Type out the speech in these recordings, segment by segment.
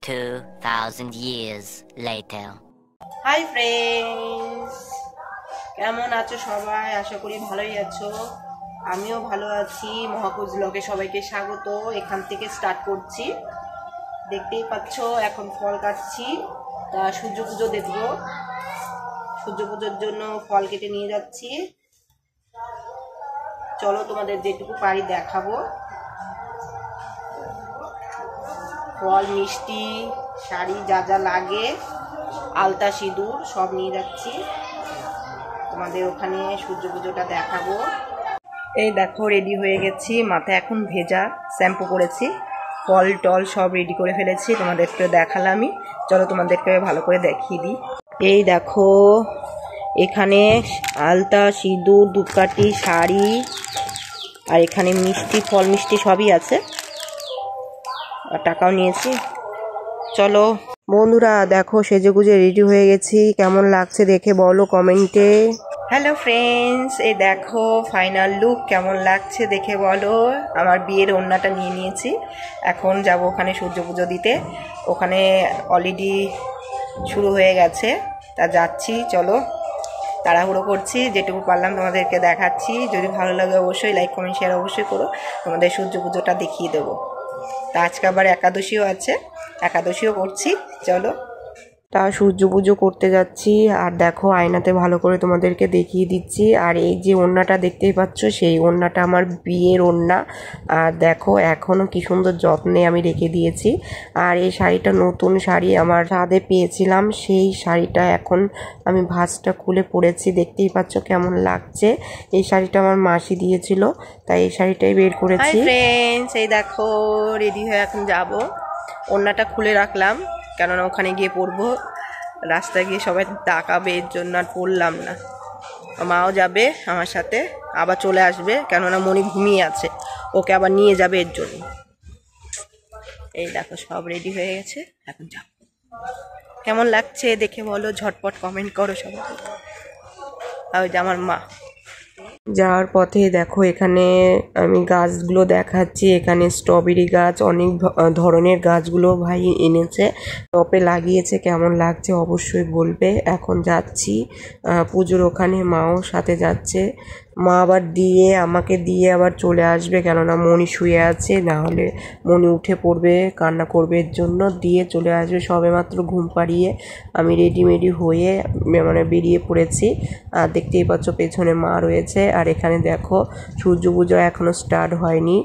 2,000 years later. Hi friends, কেমন আছো সবাই? আশা করি ভালোই আছো। আমিও ভালো আছি। মহাকুজ ব্লগে সবাইকে স্বাগত। এখান থেকে স্টার্ট করছি। দেখতেই পাচ্ছ এখন ফল কাটছি। তা সূর্য পুজো দেখবো, সূর্য পুজোর জন্য ফল কেটে নিয়ে যাচ্ছি। চলো তোমাদের যেটুকু পারি দেখাবো। ফল, মিষ্টি, শাড়ি, যা যা লাগে, আলতা, সিঁদুর সব নিয়ে যাচ্ছি। তোমাদের ওখানে সূর্য পুজোটা দেখাবো। এই দেখো রেডি হয়ে গেছি। মাথায় এখন ভেজা, শ্যাম্পু করেছি, ফল টল সব রেডি করে ফেলেছি। তোমাদেরকে দেখালামই। চলো তোমাদেরকে ভালো করে দেখিয়ে দিই। এই দেখো এখানে আলতা, সিঁদুর, ধূপকাঠি, শাড়ি, আর এখানে মিষ্টি, ফল মিষ্টি সবই আছে, আর টাকাও নিয়েছি। চলো বন্ধুরা দেখো সেজেগুজে রেডি হয়ে গেছি। কেমন লাগছে দেখে বলো কমেন্টে। হ্যালো ফ্রেন্ডস, এই দেখো ফাইনাল লুক। কেমন লাগছে দেখে বলো। আমার বিয়ের ওড়নাটা নিয়ে নিয়েছি। এখন যাব ওখানে সূর্য পুজো দিতে। ওখানে অলরেডি শুরু হয়ে গেছে, তা যাচ্ছি। চলো তাড়াহুড়ো করছি, যেটুকু পারলাম তোমাদেরকে দেখাচ্ছি। যদি ভালো লাগে অবশ্যই লাইক কমেন্ট শেয়ার অবশ্যই করো। তোমাদের সূর্য পুজোটা দেখিয়ে দেবো। তা আজকে আবার একাদশীও আছে, একাদশীও করছি। চলো তা সূর্য পুজো করতে যাচ্ছি। আর দেখো আয়নাতে ভালো করে তোমাদেরকে দেখিয়ে দিচ্ছি। আর এই যে ওড়নাটা দেখতেই পাচ্ছ, সেই ওড়নাটা আমার বিয়ের ওড়না। আর দেখো এখনও কি সুন্দর যত্নে আমি রেখে দিয়েছি। আর এই শাড়িটা নতুন শাড়ি, আমার ছাদে পেয়েছিলাম। সেই শাড়িটা এখন আমি ভাঁজটা খুলে পরেছি। দেখতেই পাচ্ছ কেমন লাগছে। এই শাড়িটা আমার মাসি দিয়েছিল, তাই এই শাড়িটাই বের করেছি। ফ্রেন্ডস, এই দেখো রেডি হয়ে এখন যাব। ওড়নাটা খুলে রাখলাম, কেননা ওখানে গিয়ে পরবো। রাস্তায় গিয়ে সবাই তাকাবে, এর জন্য আর পরলাম না। মাও যাবে আমার সাথে, আবার চলে আসবে, কেননা মনি ঘুমিয়ে আছে, ওকে আবার নিয়ে যাবে এর জন্য। এই দেখো সব রেডি হয়ে গেছে, এখন যাও। কেমন লাগছে দেখে বলো, ঝটপট কমেন্ট করো সবাই। আর ওই যে আমার মা। যাওয়ার পথে দেখো এখানে আমি গাছগুলো দেখাচ্ছি। এখানে স্ট্রবেরি গাছ, অনেক ধরনের গাছগুলো ভাই এনেছে, টপে লাগিয়েছে। কেমন লাগছে অবশ্যই বলবে। এখন যাচ্ছি পুজোর ওখানে, মাও সাথে যাচ্ছে। মা আবার দিয়ে আমাকে দিয়ে আবার চলে আসবে, কেননা মনি শুয়ে আছে, না হলে মনি উঠে পড়বে, কান্না করবে। এর জন্য দিয়ে চলে আসবে। সবে মাত্র ঘুম পাড়িয়ে আমি রেডি হয়ে মানে বেরিয়ে পড়েছি। আর দেখতেই পাচ্ছ পেছনে মা রয়েছে। আর এখানে দেখো সূর্য পুজো এখনও স্টার্ট হয়নি,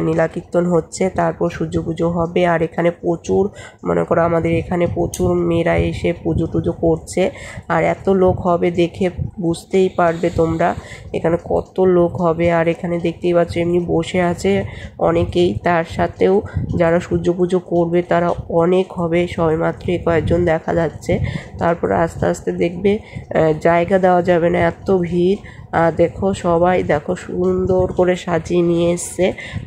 নীলাকীর্তন হচ্ছে, তারপর সূর্য পুজো হবে। আর এখানে প্রচুর, মনে করো আমাদের এখানে প্রচুর মেয়েরা এসে পুজো টুজো করছে। আর এত লোক হবে দেখে বুঝতেই পারবে তোমরা এখানে কত লোক হবে। আর এখানে দেখতেই পাচ্ছ এমনি বসে আছে অনেকেই, তার সাথেও যারা সূর্য পুজো করবে তারা অনেক হবে। সবেমাত্র কয়েকজন দেখা যাচ্ছে, তারপর আস্তে আস্তে দেখবে জায়গা দেওয়া যাবে না, এত ভিড়। আর দেখো সবাই দেখো সুন্দর করে সাজিয়ে নিয়ে এসছে,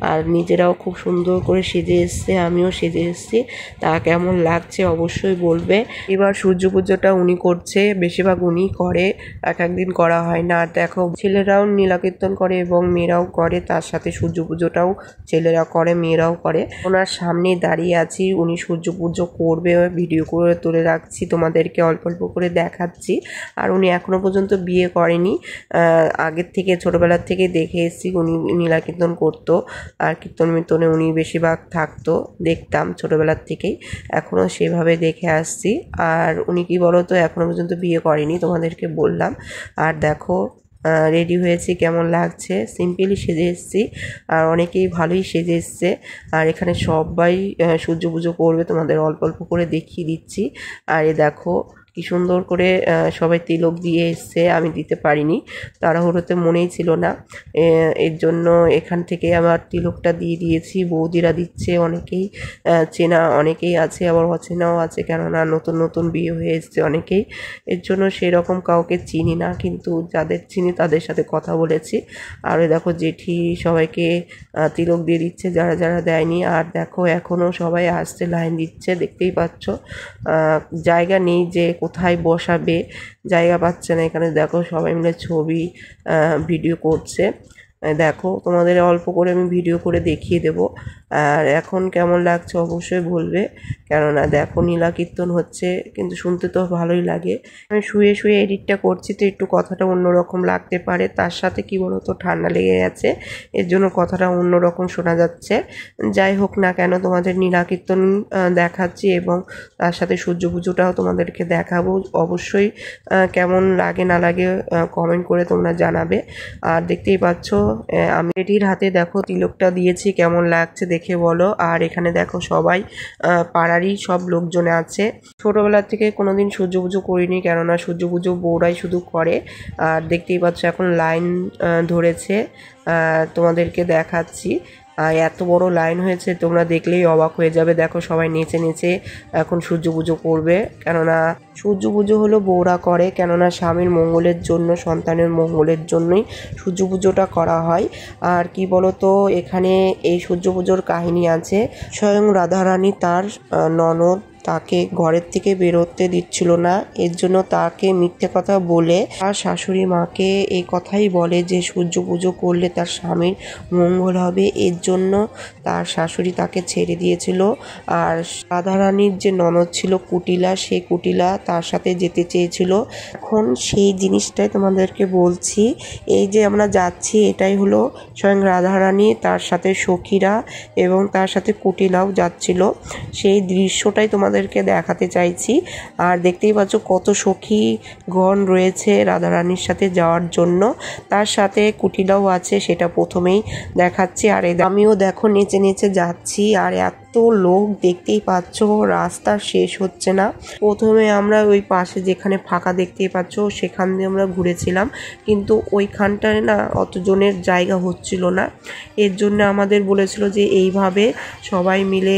আর নিজেরাও খুব সুন্দর করে সেজে এসছে, আমিও সেজে এসছি। তা কেমন লাগছে অবশ্যই বলবে। এবার সূর্য পুজোটা উনি করছে, বেশিরভাগ উনি করে, এক একদিন করা হয় না। আর দেখো ছেলেরাও নীলাকীর্তন করে এবং মেয়েরাও করে, তার সাথে সূর্য পুজোটাও ছেলেরা করে মেয়েরাও করে। ওনার সামনে দাঁড়িয়ে আছি, উনি সূর্য পুজো করবে, ভিডিও করে তুলে রাখছি, তোমাদেরকে অল্প অল্প করে দেখাচ্ছি। আর উনি এখনো পর্যন্ত বিয়ে করেনি, আগের থেকে ছোটোবেলার থেকে দেখে এসেছি উনি নীলাকীর্তন করতো। আর কীর্তন মির্তনে উনি বেশিরভাগ থাকতো, দেখতাম ছোটোবেলার থেকেই, এখনও সেভাবে দেখে আসছি। আর উনি কি বলো তো এখনও পর্যন্ত বিয়ে করেনি, তোমাদেরকে বললাম। আর দেখো রেডি হয়েছি, কেমন লাগছে। সিম্পলি সেজে এসেছি, আর অনেকেই ভালোই সেজে এসছে। আর এখানে সবাই সূর্য পুজো করবে, তোমাদের অল্প অল্প করে দেখিয়ে দিচ্ছি। আর এ দেখো কি সুন্দর করে সবাই তিলক দিয়ে এসছে, আমি দিতে পারিনি, তাড়াহুড়োতে মনেই ছিল না। এর জন্য এখান থেকে আমার তিলকটা দিয়ে দিয়েছি। বৌদিরা দিচ্ছে, অনেকেই চেনা অনেকেই আছে, আবার অচেনাও আছে, কেননা নতুন নতুন বিয়ে হয়ে এসছে অনেকেই। এর জন্য সেরকম কাউকে চিনি না, কিন্তু যাদের চিনি তাদের সাথে কথা বলেছি। আর দেখো জেঠি সবাইকে তিলক দিয়ে দিচ্ছে, যারা যারা দেয়নি। আর দেখো এখনও সবাই আসছে, লাইন দিচ্ছে, দেখতেই পাচ্ছ। জায়গা নেই যে কোথায় বসাবে, জায়গা পাচ্ছে না। এখানে দেখো সবাই মিলে ছবি ভিডিও করছে। দেখো তোমাদের অল্প করে আমি ভিডিও করে দেখিয়ে দেবো। আর এখন কেমন লাগছে অবশ্যই বলবে, কেননা দেখো নীলা কীর্তন হচ্ছে কিন্তু শুনতে তো ভালোই লাগে। আমি শুয়ে শুয়ে এডিটটা করছি তো একটু কথাটা অন্যরকম লাগতে পারে, তার সাথে কি বলতো ঠান্ডা লেগে গেছে, এর জন্য কথাটা অন্যরকম শোনা যাচ্ছে। যাই হোক না কেন তোমাদের নীলা কীর্তন দেখাচ্ছি এবং তার সাথে সূর্য পুজোটাও তোমাদেরকে দেখাবো। অবশ্যই কেমন লাগে না লাগে কমেন্ট করে তোমরা জানাবে। আর দেখতেই পাচ্ছ আমি এটির হাতে দেখো তিলকটা দিয়েছি, কেমন লাগছে দেখে বলো। আর এখানে দেখো সবাই পাড়ারই সব লোকজন আছে। ছোটবেলা থেকে কোনোদিন সূর্য পুজো করিনি, কেননা সূর্য পুজো বউরাই শুধু করে। আর দেখতেই পাচ্ছ এখন লাইন ধরেছে, তোমাদেরকে দেখাচ্ছি। এত বড় লাইন হয়েছে, তোমরা দেখলেই অবাক হয়ে যাবে। দেখো সবাই নেচে নেচে এখন সূর্য পুজো করবে, কেননা সূর্য পুজো হলো বউরা করে, কেননা স্বামীর মঙ্গলের জন্য, সন্তানের মঙ্গলের জন্যই সূর্য পুজোটা করা হয়। আর কি বলতো এখানে এই সূর্য পুজোর কাহিনী আছে। স্বয়ং রাধারানী তার ননদ তাকে ঘরের থেকে বেরোতে দিচ্ছিল না, এর জন্য তাকে মিথ্যে কথা বলে তার শাশুড়ি মাকে এই কথাই বলে যে সূর্য পুজো করলে তার স্বামীর মঙ্গল হবে, এর জন্য তার শাশুড়ি তাকে ছেড়ে দিয়েছিল। আর রাধারানীর যে ননদ ছিল কুটিলা, সেই কুটিলা তার সাথে যেতে চেয়েছিল। এখন সেই জিনিসটাই তোমাদেরকে বলছি। এই যে আমরা যাচ্ছি এটাই হলো স্বয়ং রাধারানী, তার সাথে সখীরা এবং তার সাথে কুটিলাও যাচ্ছিল, সেই দৃশ্যটাই তোমাদেরকে দেখাতে চাইছি। আর দেখতেই পাচ্ছ কত সখীগণ রয়েছে রাধারানীর সাথে যাওয়ার জন্য, তার সাথে কুটিলাও আছে, সেটা প্রথমেই দেখাচ্ছি। আর আমিও দেখো নেচে নেচে যাচ্ছি, আর এত লোক দেখতেই পাচ্ছ, রাস্তা শেষ হচ্ছে না। প্রথমে আমরা ওই পাশে যেখানে ফাঁকা দেখতেই পাচ্ছ সেখান দিয়ে আমরা ঘুরেছিলাম, কিন্তু ওইখানটায় না অতজনের জায়গা হচ্ছিল না, এর জন্য আমাদের বলেছিল যে এইভাবে সবাই মিলে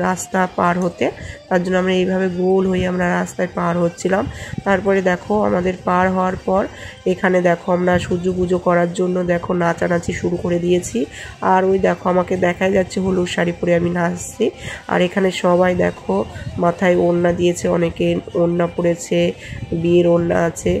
রাস্তা পার হতে, তার জন্য আমরা এইভাবে গোল হয়ে আমরা রাস্তায় পার হচ্ছিলাম। তারপরে দেখো আমাদের পার হওয়ার পর এখানে দেখো আমরা সূর্য পুজো করার জন্য দেখো নাচানাচি শুরু করে দিয়েছি। আর ওই দেখো আমাকে দেখা যাচ্ছে হলুদ শাড়ি পরে আমি নাচছি। আর এখানে সবাই দেখো মাথায় ওড়না দিয়েছে, অনেকে ওড়না পরেছে, বিয়ের ওড়না আছে।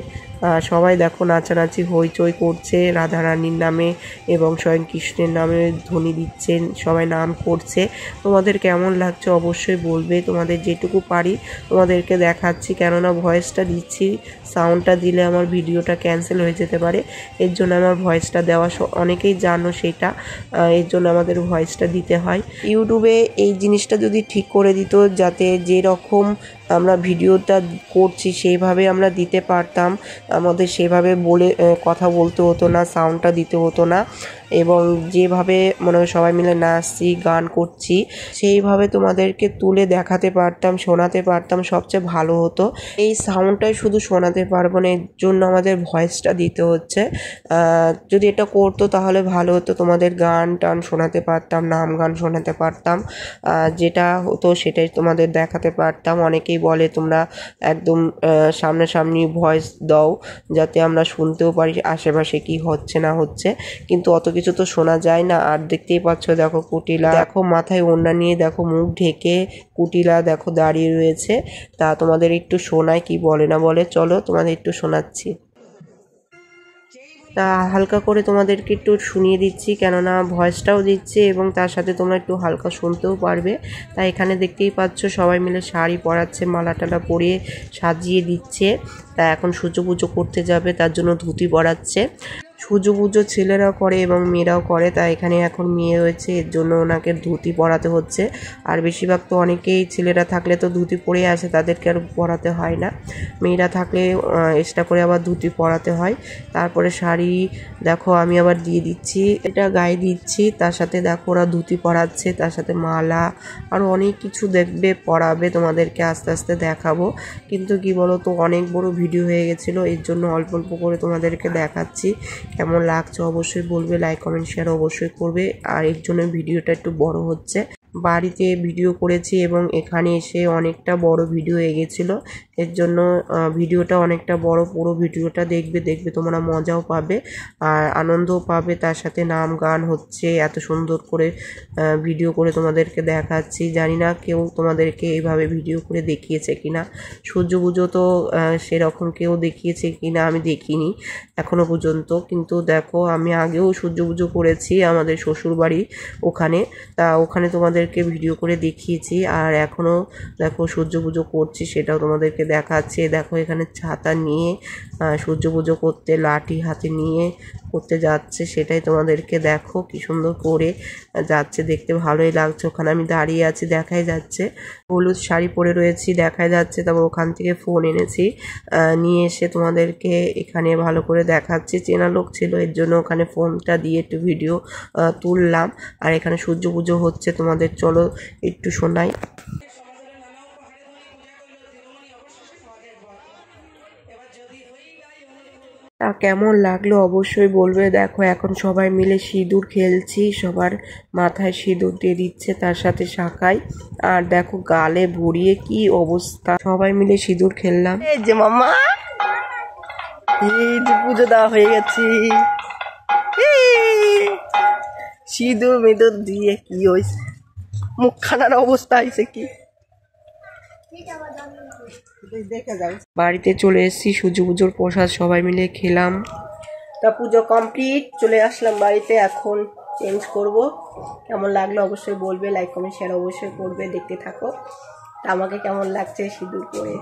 সবাই দেখো নাচানাচি হইচই করছে রাধারানীর নামে এবং স্বয়ং কৃষ্ণের নামে ধ্বনি দিচ্ছেন, সবাই নাম করছে। তোমাদের কেমন লাগছে অবশ্যই বলবে, তোমাদের যেটুকু পারি তোমাদেরকে দেখাচ্ছি, কেননা ভয়েসটা দিচ্ছি, সাউন্ডটা দিলে আমার ভিডিওটা ক্যান্সেল হয়ে যেতে পারে, এর জন্য আমার ভয়েসটা দেওয়া, অনেকেই জানো সেটা, এর জন্য আমাদের ভয়েসটা দিতে হয়। ইউটিউবে এই জিনিসটা যদি ঠিক করে দিত, যাতে যেরকম আমরা ভিডিওটা করছি সেইভাবে আমরা দিতে পারতাম, আমাদের সেভাবে বলে কথা বলতে হতো না, সাউন্ডটা দিতে হতো না, এবং যেভাবে মনে হয় সবাই মিলে নাচছি গান করছি সেইভাবে তোমাদেরকে তুলে দেখাতে পারতাম, শোনাতে পারতাম, সবচেয়ে ভালো হতো। এই সাউন্ডটাই শুধু শোনাতে পারবো না, এর জন্য আমাদের ভয়েসটা দিতে হচ্ছে। যদি এটা করতো তাহলে ভালো হতো, তোমাদের গান টান শোনাতে পারতাম, নাম গান শোনাতে পারতাম, যেটা হতো সেটাই তোমাদের দেখাতে পারতাম। অনেকেই বলে তোমরা একদম সামনাসামনি ভয়েস দাও যাতে আমরা শুনতেও পারি আশেপাশে কি হচ্ছে না হচ্ছে, কিন্তু অত কিছু তো শোনা যায় না। আর দেখতেই পাচ্ছ দেখো কুটিলা, দেখো মাথায় ওড়না নিয়ে দেখো মুখ ঢেকে কুটিলা দেখো দাঁড়িয়ে রয়েছে। তা তোমাদের একটু শোনায় কি বলে না বলে, চলো তোমাদের একটু শোনাচ্ছি। তা হালকা করে তোমাদেরকে একটু শুনিয়ে দিচ্ছি, কেননা ভয়েসটাও দিচ্ছে এবং তার সাথে তোমরা একটু হালকা শুনতেও পারবে। তাই এখানে দেখতেই পাচ্ছ সবাই মিলে শাড়ি পরাচ্ছে, মালা টালা পরিয়ে সাজিয়ে দিচ্ছে। তা এখন সূর্য পুজো করতে যাবে, তার জন্য ধুতি পরাচ্ছে। সূর্য পুজো ছেলেরাও করে এবং মেয়েরাও করে, তাই এখানে এখন মেয়ে রয়েছে, এর জন্য ওনাকে ধুতি পরাতে হচ্ছে। আর বেশিরভাগ তো অনেকেই ছেলেরা থাকলে তো ধুতি পরে আসে, তাদেরকে আর পরাতে হয় না, মেয়েরা থাকলে এক্সট্রা করে আবার ধুতি পরাতে হয়। তারপরে শাড়ি দেখো আমি আবার দিয়ে দিচ্ছি, এটা গায়ে দিচ্ছি, তার সাথে দেখো ওরা ধুতি পরাচ্ছে, তার সাথে মালা আরও অনেক কিছু দেখবে পরাবে, তোমাদেরকে আস্তে আস্তে দেখাবো। কিন্তু কি বলো তো অনেক বড় ভিডিও হয়ে গেছিলো, এর জন্য অল্প অল্প করে তোমাদেরকে দেখাচ্ছি। কেমন লাগছে অবশ্যই বলবে, লাইক কমেন্ট শেয়ার অবশ্যই করবে। আর এর জন্য ভিডিওটা একটু বড় হচ্ছে, বাড়িতে ভিডিও করেছি এবং এখানে এসে অনেকটা বড় ভিডিও হয়ে গেছিলো, এর জন্য ভিডিওটা অনেকটা বড়, পুরো ভিডিওটা দেখবে তোমরা মজাও পাবে আর আনন্দও পাবে। তার সাথে নাম গান হচ্ছে, এত সুন্দর করে ভিডিও করে তোমাদেরকে দেখাচ্ছি। জানি না কেউ তোমাদেরকে এইভাবে ভিডিও করে দেখিয়েছে কিনা। সূর্য পুজো তো সেরকম কেউ দেখিয়েছে কিনা আমি দেখিনি এখনো পর্যন্ত, কিন্তু দেখো আমি আগেও সূর্য পুজো করেছি আমাদের শ্বশুর বাড়ি ওখানে, তা ওখানে তোমাদেরকে ভিডিও করে দেখিয়েছি। আর এখনও দেখো সূর্য পুজো করছি, সেটাও তোমাদেরকে দেখাচ্ছে। দেখো এখানে ছাতা নিয়ে সূর্য পুজো করতে লাঠি হাতে নিয়ে করতে যাচ্ছে, সেটাই তোমাদেরকে দেখো কি সুন্দর করে যাচ্ছে, দেখতে ভালোই লাগছে। ওখানে আমি দাঁড়িয়ে আছি, দেখাই যাচ্ছে। হলুদ শাড়ি পরে রয়েছি, দেখাই যাচ্ছে। তারপর ওখান থেকে ফোন এনেছি, নিয়ে এসে তোমাদেরকে এখানে ভালো করে দেখাচ্ছি। চেনা লোক ছিল, এর জন্য ওখানে ফোনটা দিয়ে একটু ভিডিও তুললাম। আর এখানে সূর্য পুজো হচ্ছে, তোমাদের চলো একটু শোনাই। তা কেমন লাগলো অবশ্যই বলবে। দেখো এখন সবাই মিলে সিঁদুর খেলছি, সবার মাথায় সিঁদুর দিয়ে দিচ্ছে, তার সাথে শাঁখায়। আর দেখো গালে ভরিয়ে কি অবস্থা, সবাই মিলে সিঁদুর খেললাম। এই যে মামা, এই যে পুজো দেওয়া হয়ে গেছে, সিঁদুর মিদুর দিয়ে কি হয়েছে, মুখখানার অবস্থা হয়েছে কি। বাড়িতে চলে এসেছি, সূর্য পুজোর প্রসাদ সবাই মিলে খেলাম। তা পুজো কমপ্লিট, চলে আসলাম বাড়িতে। এখন চেঞ্জ করব। কেমন লাগলো অবশ্যই বলবে, লাইক কমেন্ট শেয়ার অবশ্যই করবে। দেখতে থাকো। তা আমাকে কেমন লাগছে সিঁদুর পরে,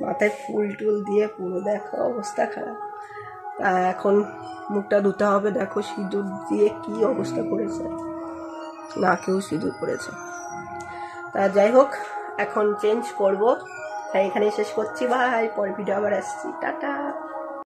মাথায় ফুল টুল দিয়ে পুরো দেখো অবস্থা খারাপ। তা এখন মুখটা ধুতে হবে। দেখো সিঁদুর দিয়ে কি অবস্থা করেছে, না কেউ সিঁদুর করেছে। তা যাই হোক, এখন চেঞ্জ করব। তাই এখানে শেষ করছি। ভাই পরে ভিডিও আবার আসছি, টাটা।